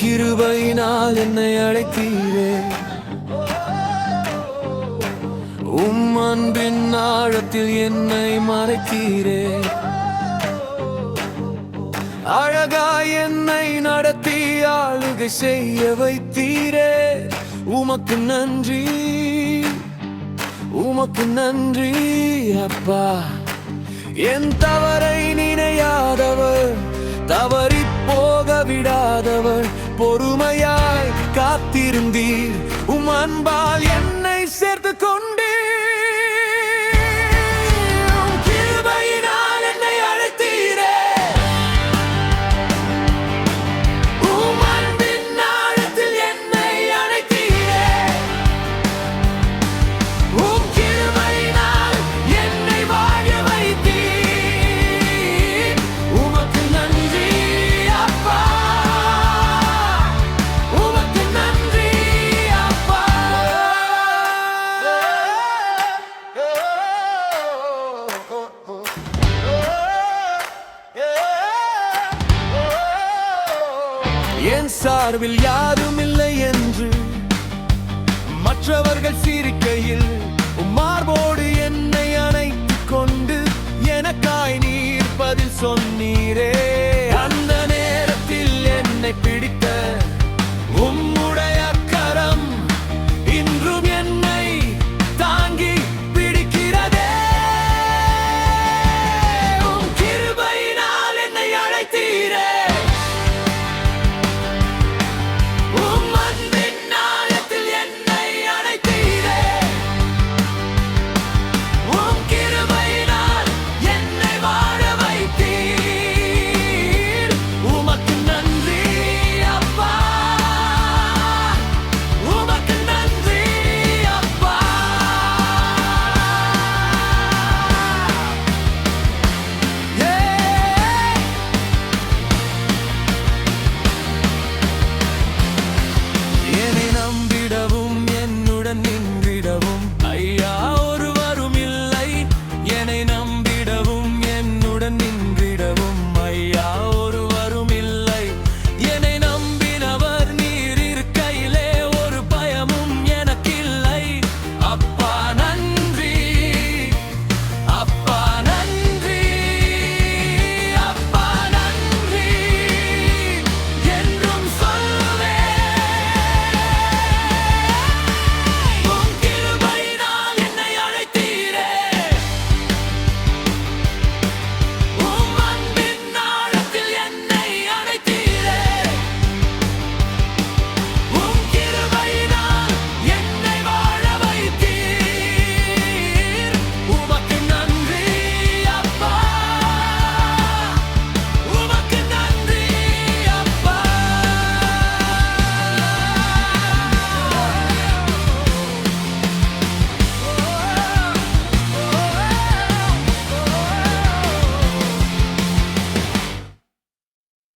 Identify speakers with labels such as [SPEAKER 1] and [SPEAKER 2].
[SPEAKER 1] கிருபையினால் என்னை அழைத்தீரே, அன்பின் ஆழத்தில் என்னை மறைத்தீரே, அழகாய் என்னை நடத்தி ஆளுகை செய்ய வைத்தீரே. உமக்கு நன்றி, உமக்கு நன்றி அப்பா. என் தவறை நினையாதவர், தவறி போக விடாதவர், பொறுமையாய் காத்திருந்தீர். அன்பால் என்னை சேர்த்து கொண்டீர். கிருபையினால் என்னை அழைத்தீரே, அன்பின் ஆழத்தில் என்னை அழைத்தீரே. கிருபையினால் என்னை வாழ வைத்தீர். உமக்கு நன்றி அப்பா, உமக்கு நன்றி அப்பா. என் சார்பில் யாரும் இல்லை என்று மற்றவர்கள் சிரிக்கையில், மார்போடு என்னை அணைத்துக் கொண்டு எனக்காய் நீர் பதில் சொன்னீரே.